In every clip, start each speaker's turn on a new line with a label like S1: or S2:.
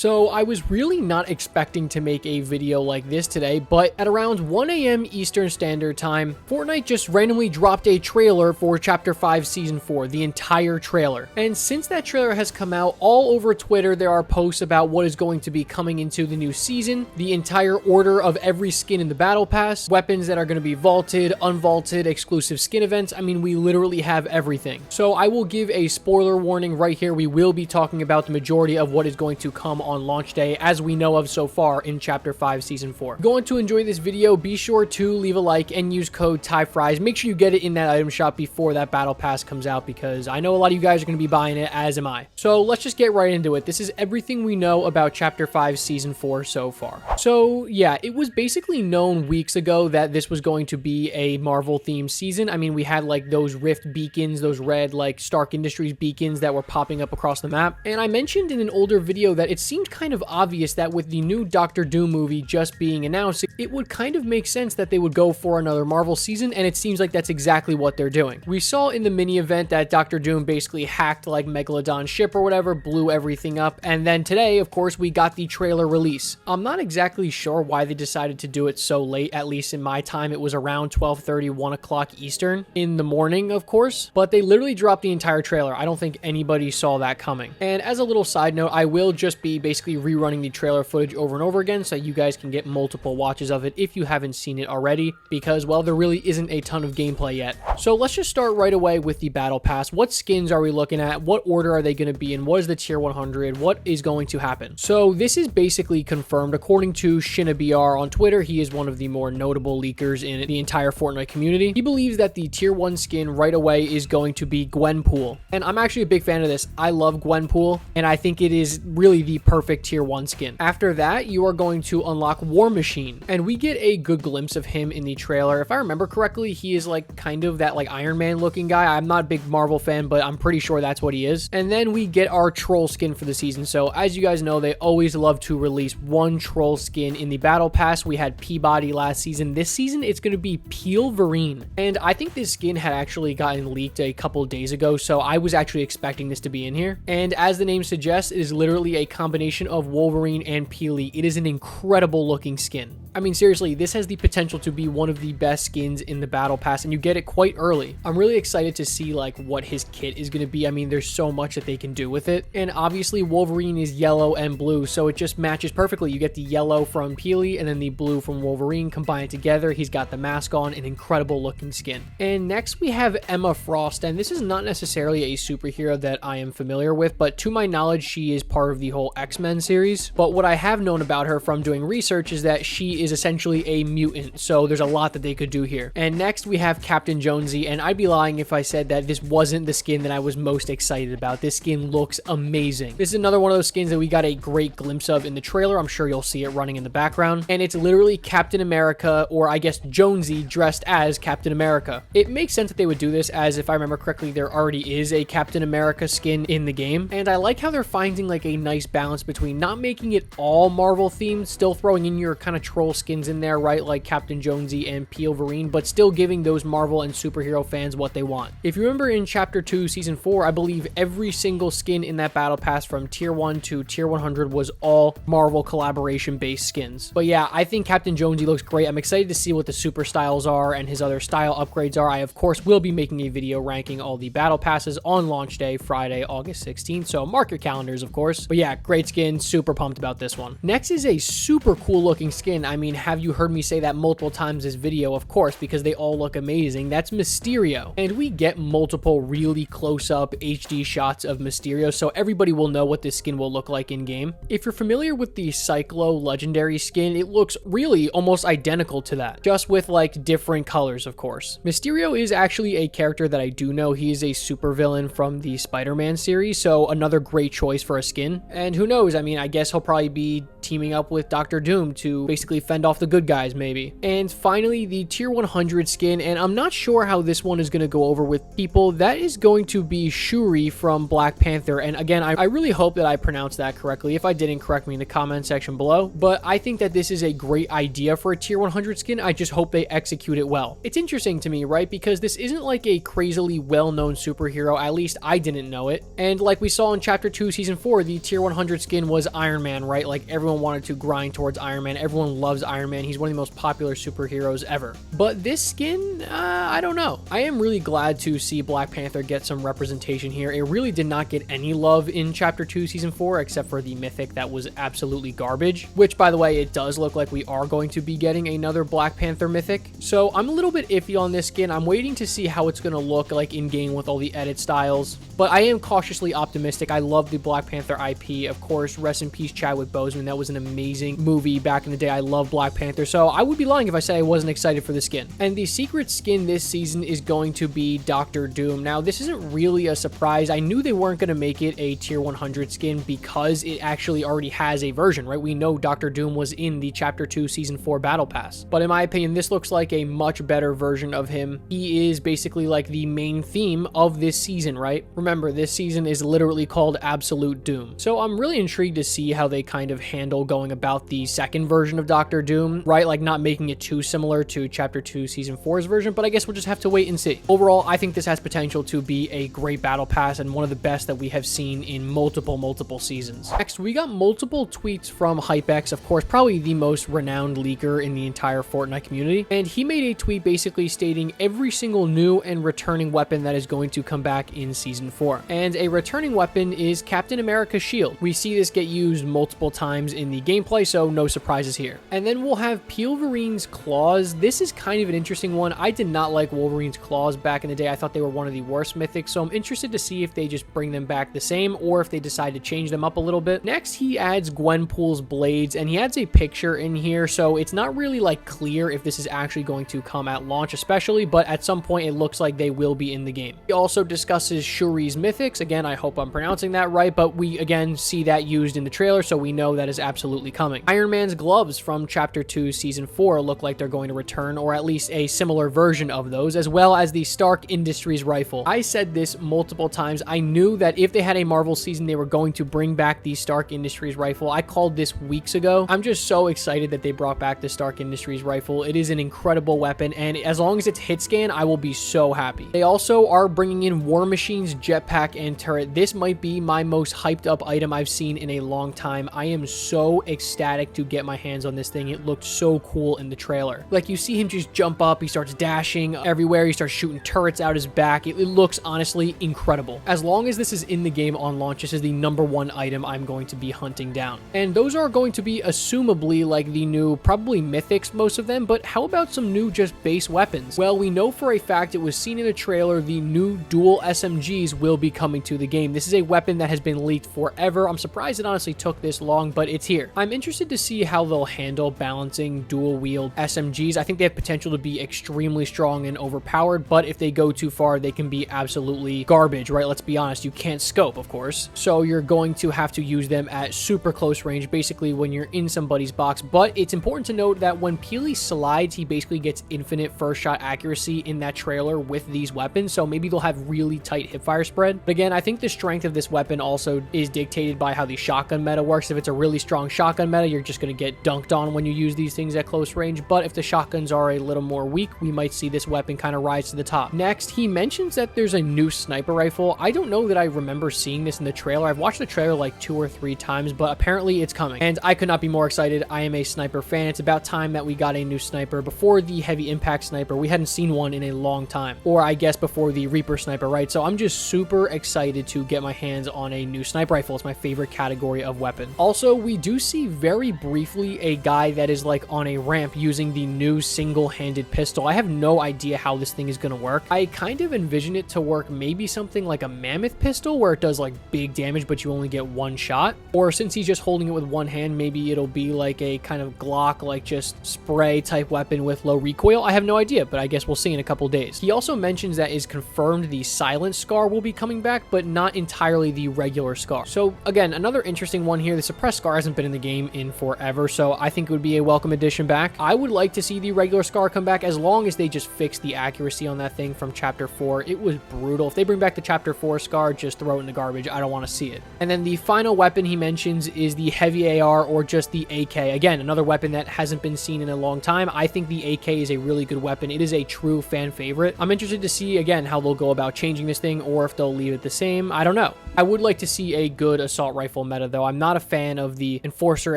S1: So I was really not expecting to make a video like this today, but at around 1 a.m. Eastern Standard Time, Fortnite just randomly dropped a trailer for Chapter 5 Season 4, the entire trailer. And since that trailer has come out, all over Twitter there are posts about what is going to be coming into the new season, the entire order of every skin in the Battle Pass, weapons that are going to be vaulted, unvaulted, exclusive skin events. I mean, we literally have everything. So I will give a spoiler warning right here. We will be talking about the majority of what is going to come on launch day as we know of so far in Chapter 5 Season 4. Going to enjoy this video, be sure to leave a like and use code TYFRYZ. Make sure you get it in that item shop before that battle pass comes out, because I know a lot of you guys are going to be buying it, as am I. So let's just get right into it. This is everything we know about Chapter 5 Season 4 so far. So yeah, it was basically known weeks ago that this was going to be a Marvel themed season. I mean, we had like those Rift beacons, those red like Stark Industries beacons that were popping up across the map. And I mentioned in an older video that it seemed kind of obvious that with the new Doctor Doom movie just being announced, it would kind of make sense that they would go for another Marvel season, and it seems like that's exactly what they're doing. We saw in the mini event that Doctor Doom basically hacked like Megalodon's ship or whatever, blew everything up, and then today, of course, we got the trailer release. I'm not exactly sure why they decided to do it so late. At least in my time, it was around 12:30, 1 o'clock Eastern in the morning, of course, but they literally dropped the entire trailer. I don't think anybody saw that coming. And as a little side note, I will just be basically rerunning the trailer footage over and over again so you guys can get multiple watches of it if you haven't seen it already, because, well, there really isn't a ton of gameplay yet. So let's just start right away with the battle pass. What skins are we looking at? What order are they going to be in? What is the tier 100? What is going to happen? So this is basically confirmed according to ShinaBR on Twitter. He is one of the more notable leakers in the entire Fortnite community. He believes that the tier 1 skin right away is going to be Gwenpool, and I'm actually a big fan of this. I love Gwenpool, and I think it is really the perfect tier 1 skin. After that, you are going to unlock War Machine, and we get a good glimpse of him in the trailer. If I remember correctly, he is like kind of that like Iron Man looking guy. I'm not a big Marvel fan, but I'm pretty sure that's what he is. And then we get our troll skin for the season. So as you guys know, they always love to release one troll skin in the battle pass. We had Peabody last season. This season it's going to be Peelverine, and I think this skin had actually gotten leaked a couple days ago, so I was actually expecting this to be in here. And as the name suggests, it is literally a combination of Wolverine and Peely. It is an incredible looking skin. I mean, seriously, this has the potential to be one of the best skins in the battle pass, and you get it quite early. I'm really excited to see like what his kit is going to be. I mean, there's so much that they can do with it, and obviously Wolverine is yellow and blue, so it just matches perfectly. You get the yellow from Peely and then the blue from Wolverine combined together. He's got the mask on, an incredible looking skin. And next we have Emma Frost, and this is not necessarily a superhero that I am familiar with, but to my knowledge she is part of the whole X-Men series. But what I have known about her from doing research is that she is essentially a mutant, so there's a lot that they could do here. And next we have Captain Jonesy, and I'd be lying if I said that this wasn't the skin that I was most excited about. This skin looks amazing. This is another one of those skins that we got a great glimpse of in the trailer. I'm sure you'll see it running in the background, and it's literally Captain America, or I guess Jonesy dressed as Captain America. It makes sense that they would do this, as if I remember correctly, there already is a Captain America skin in the game, and I like how they're finding like a nice balance between not making it all Marvel themed, still throwing in your kind of troll skins in there, right, like Captain Jonesy and Peelverine, but still giving those Marvel and superhero fans what they want. If you remember in Chapter 2 Season 4, I believe every single skin in that battle pass from tier 1 to tier 100 was all Marvel collaboration based skins. But yeah, I think Captain Jonesy looks great. I'm excited to see what the super styles are and his other style upgrades are. I of course will be making a video ranking all the battle passes on launch day, Friday, August 16th, so mark your calendars, of course. But yeah, great skin, super pumped about this one. Next is a super cool looking skin. I mean, have you heard me say that multiple times this video? Of course, because they all look amazing. That's Mysterio, and we get multiple really close-up HD shots of Mysterio, so everybody will know what this skin will look like in game. If you're familiar with the Cyclo legendary skin, it looks really almost identical to that, just with like different colors, of course. Mysterio is actually a character that I do know. He is a supervillain from the Spider-Man series, so another great choice for a skin. And who knows, I mean, I guess he'll probably be teaming up with Dr. Doom to basically fend off the good guys, maybe. And finally, the tier 100 skin, and I'm not sure how this one is going to go over with people. That is going to be Shuri from Black Panther. And again, I really hope that I pronounced that correctly. If I didn't, correct me in the comment section below. But I think that this is a great idea for a tier 100 skin. I just hope they execute it well. It's interesting to me, right? Because this isn't like a crazily well-known superhero. At least I didn't know it. And like we saw in Chapter 2, Season 4, the tier 100 skin was Iron Man, right? Like everyone wanted to grind towards Iron Man. Everyone loves Iron Man. He's one of the most popular superheroes ever. But this skin, I don't know. I am really glad to see Black Panther get some representation here. It really did not get any love in Chapter 2, Season 4, except for the mythic that was absolutely garbage, which, by the way, it does look like we are going to be getting another Black Panther mythic. So I'm a little bit iffy on this skin. I'm waiting to see how it's going to look like in-game with all the edit styles, but I am cautiously optimistic. I love the Black Panther IP. Of course, rest in peace Chadwick Boseman. That was an amazing movie back in the day. I love Black Panther, so I would be lying if I said I wasn't excited for the skin. And the secret skin this season is going to be Dr. Doom. Now, this isn't really a surprise. I knew they weren't going to make it a tier 100 skin because it actually already has a version, right? We know Dr. Doom was in the Chapter 2 Season 4 Battle Pass. But in my opinion, this looks like a much better version of him. He is basically like the main theme of this season, right? Remember, this season is literally called Absolute Doom. So I'm really intrigued to see how they kind of handle going about the second version of Dr. Doom, right? Like not making it too similar to Chapter 2 Season 4's version, but I guess we'll just have to wait and see. Overall, I think this has potential to be a great battle pass and one of the best that we have seen in multiple seasons. Next, we got multiple tweets from HypeX, of course, probably the most renowned leaker in the entire Fortnite community, and he made a tweet basically stating every single new and returning weapon that is going to come back in Season 4. And a returning weapon is Captain America's shield. We see this get used multiple times in the gameplay, so no surprises here. And then we'll have Wolverine's claws. This is kind of an interesting one. I did not like Wolverine's claws back in the day. I thought they were one of the worst mythics, so I'm interested to see if they just bring them back the same or if they decide to change them up a little bit. Next, he adds Gwenpool's blades, and he adds a picture in here, so it's not really like clear if this is actually going to come at launch especially, but at some point it looks like they will be in the game. He also discusses Shuri's mythics. Again, I hope I'm pronouncing that right, but we again see that used in the trailer, so we know that is absolutely coming. Iron Man's gloves from Chapter 2 Season 4 look like they're going to return, or at least a similar version of those, as well as the Stark Industries rifle. I said this multiple times. I knew that if they had a Marvel season, they were going to bring back the Stark Industries rifle. I called this weeks ago. I'm just so excited that they brought back the Stark Industries rifle. It is an incredible weapon, and as long as it's hit scan, I will be so happy. They also are bringing in War Machine's jetpack and turret. This might be my most hyped up item I've seen in a long time. I am so ecstatic to get my hands on this thing. It looked so cool in the trailer. Like, you see him just jump up, he starts dashing everywhere, he starts shooting turrets out his back. It looks honestly incredible. As long as this is in the game on launch, this is the #1 item I'm going to be hunting down. And those are going to be assumably like the new, probably mythics, most of them, but how about some new just base weapons? Well, we know for a fact, it was seen in a trailer, the new dual SMGs will be coming to the game. This is a weapon that has been leaked forever. I'm surprised it honestly took this long, but it's here. I'm interested to see how they'll handle balancing dual wield SMGs. I think they have potential to be extremely strong and overpowered, but if they go too far, they can be absolutely garbage, right? Let's be honest, you can't scope, of course. So you're going to have to use them at super close range, basically when you're in somebody's box. But it's important to note that when Peely slides, he basically gets infinite first shot accuracy in that trailer with these weapons, so maybe they'll have really tight hipfire spread. But again, I think the strength of this weapon also is dictated by how the shotgun meta works. If it's a really strong shotgun meta, you're just going to get dunked on when you use these things at close range. But if the shotguns are a little more weak, we might see this weapon kind of rise to the top. Next, he mentions that there's a new sniper rifle. I don't know that I remember seeing this in the trailer. I've watched the trailer like 2 or 3 times, but apparently it's coming. And I could not be more excited. I am a sniper fan. It's about time that we got a new sniper. Before the heavy impact sniper, we hadn't seen one in a long time. Or I guess before the Reaper sniper, right? So I'm just super excited to get my hands on a new sniper rifle. It's my favorite category of weapon. Also, we do see very briefly a guy that is like on a ramp using the new single-handed pistol. I have no idea how this thing is going to work. I kind of envision it to work maybe something like a mammoth pistol where it does like big damage, but you only get 1 shot. Or since he's just holding it with one hand, maybe it'll be like a kind of Glock, like just spray type weapon with low recoil. I have no idea, but I guess we'll see in a couple days. He also mentions that is confirmed the silent scar will be coming back, but not entirely the regular scar. So again, another interesting one here. The suppressed scar hasn't weapon in the game in forever, so I think it would be a welcome addition back. I would like to see the regular Scar come back as long as they just fix the accuracy on that thing from Chapter 4. It was brutal. If they bring back the Chapter 4 Scar, just throw it in the garbage. I don't want to see it. And then the final weapon he mentions is the heavy AR or just the AK. Again, another weapon that hasn't been seen in a long time. I think the AK is a really good weapon. It is a true fan favorite. I'm interested to see, again, how they'll go about changing this thing or if they'll leave it the same. I don't know. I would like to see a good assault rifle meta, though. I'm not a fan of the Enforcer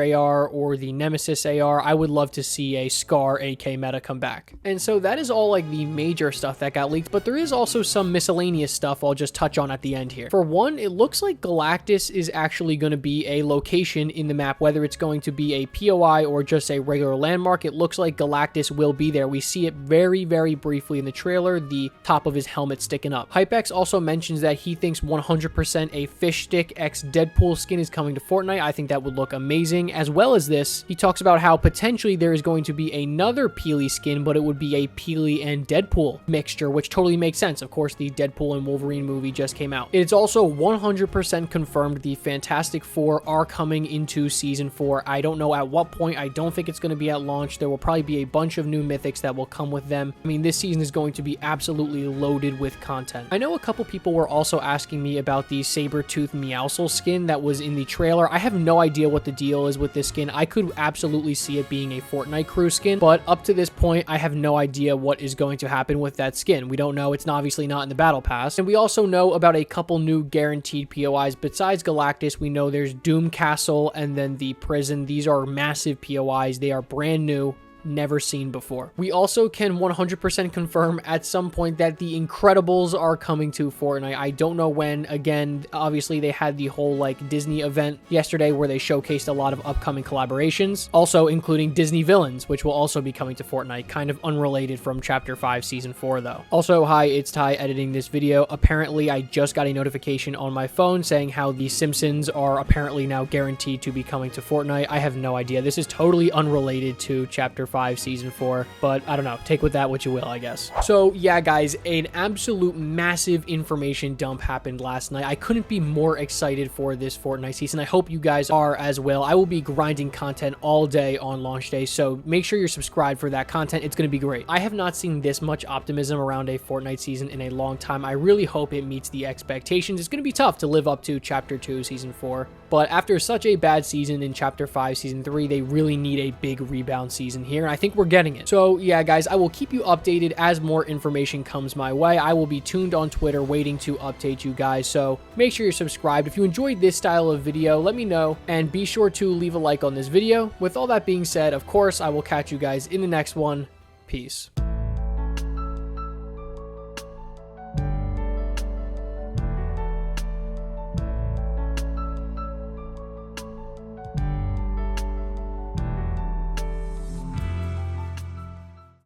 S1: AR or the Nemesis AR. I would love to see a Scar AK meta come back. And so that is all like the major stuff that got leaked, but there is also some miscellaneous stuff I'll just touch on at the end here. For one, it looks like Galactus is actually going to be a location in the map, whether it's going to be a POI or just a regular landmark. It looks like Galactus will be there. We see it very, very briefly in the trailer, the top of his helmet sticking up. Hypex also mentions that he thinks 100% a Fish Stick X Deadpool skin is coming to Fortnite. I think that would look amazing. As well as this, he talks about how potentially there is going to be another Peely skin, but it would be a Peely and Deadpool mixture, which totally makes sense. Of course, the Deadpool and Wolverine movie just came out. It's also 100% confirmed the Fantastic Four are coming into Season 4. I don't know at what point. I don't think it's going to be at launch. There will probably be a bunch of new mythics that will come with them. I mean, this season is going to be absolutely loaded with content. I know a couple people were also asking me about the Sabretooth Meowscles skin that was in the trailer. I have no idea what the deal is with this skin. I could absolutely see it being a Fortnite crew skin, but up to this point, I have no idea what is going to happen with that skin. We don't know. It's obviously not in the Battle Pass. And we also know about a couple new guaranteed POIs. Besides Galactus, we know there's Doom Castle and then the prison. These are massive POIs. They are brand new, never seen before. We also can 100% confirm at some point that the Incredibles are coming to Fortnite. I don't know when. Again, obviously they had the whole like Disney event yesterday where they showcased a lot of upcoming collaborations, also including Disney villains, which will also be coming to Fortnite, kind of unrelated from Chapter 5 Season 4 though. Also, hi, it's Ty editing this video. Apparently, I just got a notification on my phone saying how the Simpsons are apparently now guaranteed to be coming to Fortnite. I have no idea. This is totally unrelated to Chapter 5 Season 4, but I don't know. Take with that what you will, I guess. So yeah, guys, an absolute massive information dump happened last night. I couldn't be more excited for this Fortnite season. I hope you guys are as well. I will be grinding content all day on launch day, so make sure you're subscribed for that content. It's going to be great. I have not seen this much optimism around a Fortnite season in a long time. I really hope it meets the expectations. It's going to be tough to live up to Chapter 2 Season 4, but after such a bad season in Chapter 5 Season 3, they really need a big rebound season here. I think we're getting it. So yeah, guys, I will keep you updated as more information comes my way. I will be tuned on Twitter waiting to update you guys, so make sure you're subscribed. If you enjoyed this style of video, let me know, and be sure to leave a like on this video. With all that being said, of course, I will catch you guys in the next one. Peace.